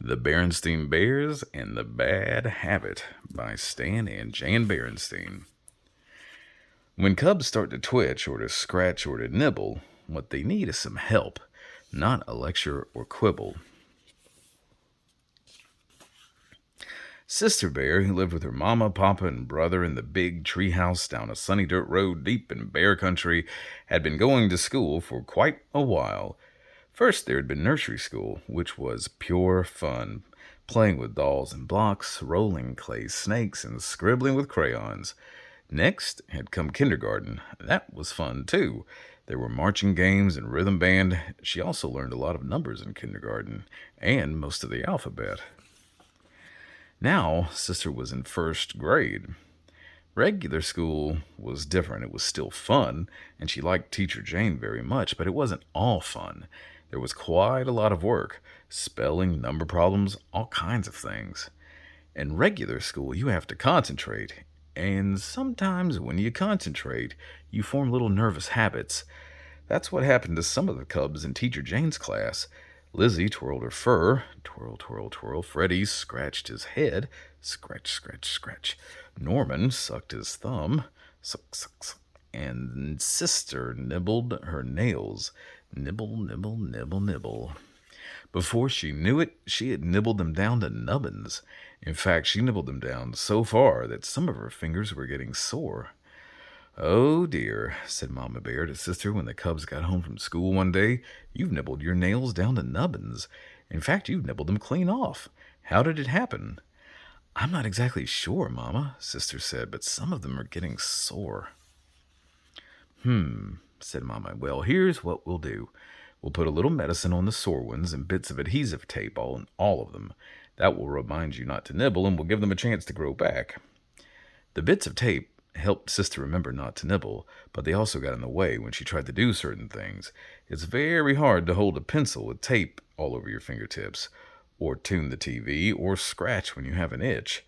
The Berenstain Bears and the Bad Habit by Stan and Jan Berenstain. When cubs start to twitch or to scratch or to nibble, what they need is some help, not a lecture or quibble. Sister Bear, who lived with her mama, papa, and brother in the big tree house down a sunny dirt road deep in bear country, had been going to school for quite a while. First, there had been nursery school, which was pure fun, playing with dolls and blocks, rolling clay snakes, and scribbling with crayons. Next had come kindergarten. That was fun, too. There were marching games and rhythm band. She also learned a lot of numbers in kindergarten, and most of the alphabet. Now, Sister was in first grade. Regular school was different. It was still fun, and she liked Teacher Jane very much, but it wasn't all fun. There was quite a lot of work spelling, number problems, all kinds of things. In regular school, you have to concentrate, and sometimes when you concentrate, you form little nervous habits. That's what happened to some of the cubs in Teacher Jane's class. Lizzie twirled her fur, twirl, twirl, twirl. Freddie scratched his head, scratch, scratch, scratch. Norman sucked his thumb, suck, suck, suck. And Sister nibbled her nails, nibble, nibble, nibble, nibble. Before she knew it, she had nibbled them down to nubbins. In fact, she nibbled them down so far that some of her fingers were getting sore. "Oh dear," said Mama Bear to Sister when the cubs got home from school one day. "You've nibbled your nails down to nubbins. In fact, you've nibbled them clean off. How did it happen?" "I'm not exactly sure, Mama," Sister said, "but some of them are getting sore." Said Mama. "Well, here's what we'll do. We'll put a little medicine on the sore ones and bits of adhesive tape on all of them. That will remind you not to nibble and will give them a chance to grow back." The bits of tape helped Sister remember not to nibble, but they also got in the way when she tried to do certain things. It's very hard to hold a pencil with tape all over your fingertips, or tune the TV, or scratch when you have an itch.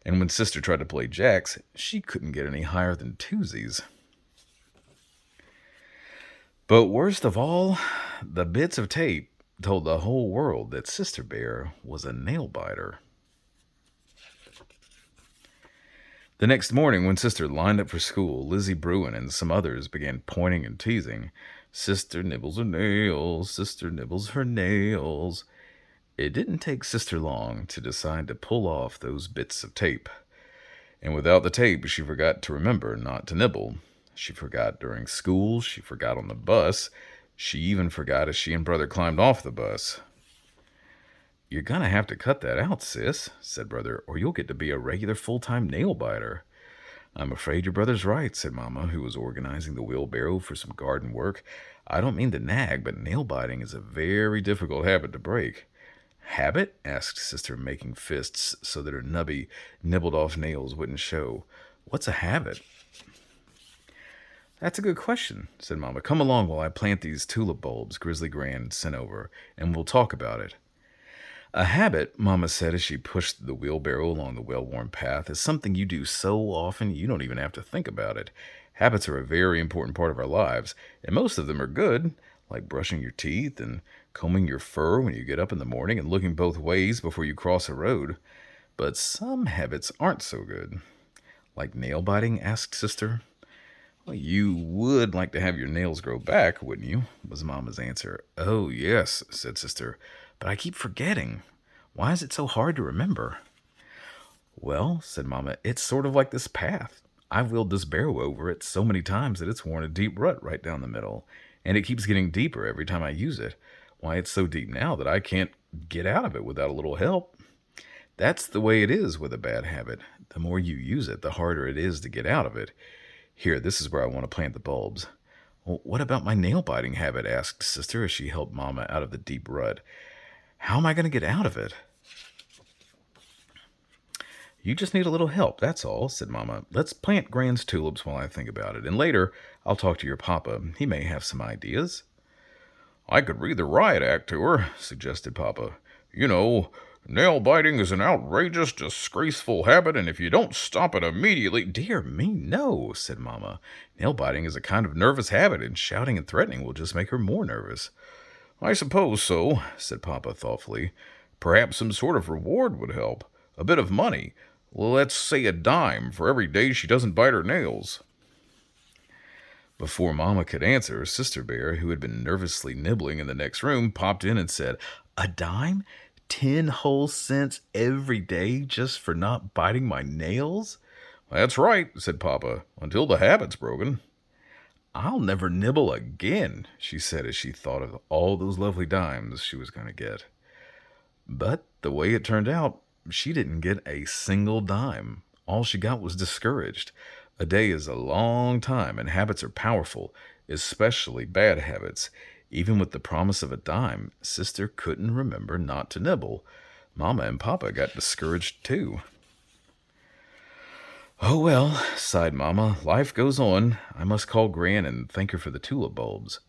And when Sister tried to play jacks, she couldn't get any higher than twosies. But worst of all, the bits of tape told the whole world that Sister Bear was a nail biter. The next morning, when Sister lined up for school, Lizzie Bruin and some others began pointing and teasing. "Sister nibbles her nails, Sister nibbles her nails." It didn't take Sister long to decide to pull off those bits of tape. And without the tape, she forgot to remember not to nibble. She forgot during school, she forgot on the bus, she even forgot as she and Brother climbed off the bus. "You're gonna have to cut that out, sis," said Brother, "or you'll get to be a regular full-time nail biter." "I'm afraid your brother's right," said Mama, who was organizing the wheelbarrow for some garden work. "I don't mean to nag, but nail biting is a very difficult habit to break." "Habit?" asked Sister, making fists so that her nubby, nibbled-off nails wouldn't show. "What's a habit?" "That's a good question," said Mama. "Come along while I plant these tulip bulbs Grizzly Grand sent over, and we'll talk about it." "A habit," Mama said as she pushed the wheelbarrow along the well-worn path, "is something you do so often you don't even have to think about it. Habits are a very important part of our lives, and most of them are good, like brushing your teeth and combing your fur when you get up in the morning and looking both ways before you cross a road. But some habits aren't so good." "Like nail biting?" asked Sister. "Well, you would like to have your nails grow back, wouldn't you?" was Mama's answer. "Oh, yes," said Sister, "but I keep forgetting. Why is it so hard to remember?" "Well," said Mama, "it's sort of like this path. I've wheeled this barrow over it so many times that it's worn a deep rut right down the middle, and it keeps getting deeper every time I use it. Why, it's so deep now that I can't get out of it without a little help. That's the way it is with a bad habit. The more you use it, the harder it is to get out of it. Here, this is where I want to plant the bulbs." "Well, what about my nail biting habit?" asked Sister as she helped Mama out of the deep rut. "How am I going to get out of it?" "You just need a little help, that's all," said Mama. "Let's plant Grand's tulips while I think about it, and later I'll talk to your papa. He may have some ideas." "I could read the riot act to her," suggested Papa. "You know, nail biting is an outrageous, disgraceful habit, and if you don't stop it immediately—" "Dear me, no," said Mama. "Nail biting is a kind of nervous habit, and shouting and threatening will just make her more nervous." "I suppose so," said Papa thoughtfully. Perhaps some sort of reward would help. A bit of money. Let's say a dime for every day she doesn't bite her nails. Before Mama could answer, Sister Bear, who had been nervously nibbling in the next room, popped in and said, "A dime? 10 whole cents every day just for not biting my nails?" "That's right," said Papa, "until the habit's broken." "I'll never nibble again," she said as she thought of all those lovely dimes she was going to get. But the way it turned out, she didn't get a single dime. All she got was discouraged. A day is a long time, and habits are powerful, especially bad habits. Even with the promise of a dime, Sister couldn't remember not to nibble. Mama and Papa got discouraged too. "Oh well," sighed Mama, "life goes on. I must call Gran and thank her for the tulip bulbs."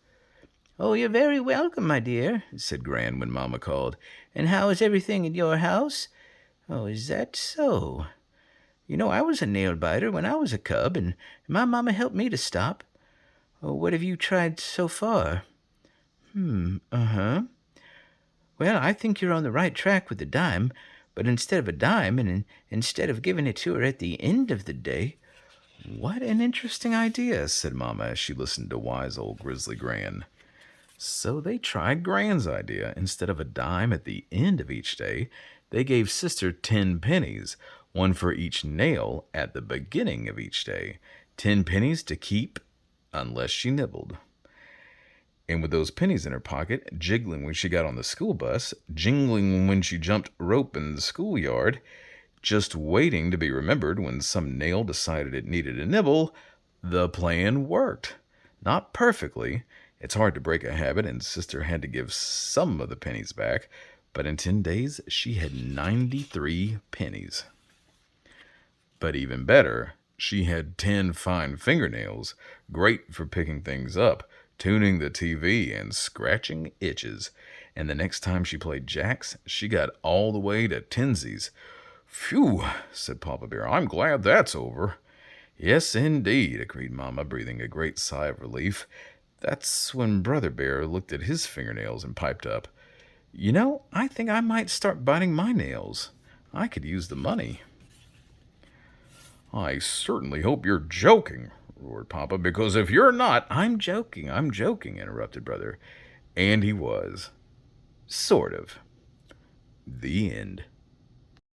"Oh, you're very welcome, my dear," said Gran when Mamma called. "And how is everything in your house? Oh, is that so? I was a nail biter when I was a cub, and my mamma helped me to stop. Oh, what have you tried so far?" Uh-huh. Well, I think you're on the right track with the dime, but instead of a dime, and instead of giving it to her at the end of the day." "What an interesting idea," said Mama as she listened to wise old Grizzly Gran. So they tried Gran's idea. Instead of a dime at the end of each day, they gave Sister 10 pennies, one for each nail at the beginning of each day. 10 pennies to keep unless she nibbled. And with those pennies in her pocket, jiggling when she got on the school bus, jingling when she jumped rope in the schoolyard, just waiting to be remembered when some nail decided it needed a nibble, the plan worked. Not perfectly. It's hard to break a habit, and Sister had to give some of the pennies back, but in 10 days she had 93 pennies. But even better, she had 10 fine fingernails, great for picking things up, tuning the TV, and scratching itches. And the next time she played jacks, she got all the way to tensies. "Phew," said Papa Bear, "I'm glad that's over." "Yes, indeed," agreed Mama, breathing a great sigh of relief. That's when Brother Bear looked at his fingernails and piped up, I think I might start biting my nails. I could use the money." "I certainly hope you're joking," roared Papa, "because if you're not—" I'm joking, interrupted Brother. And he was. Sort of. The end.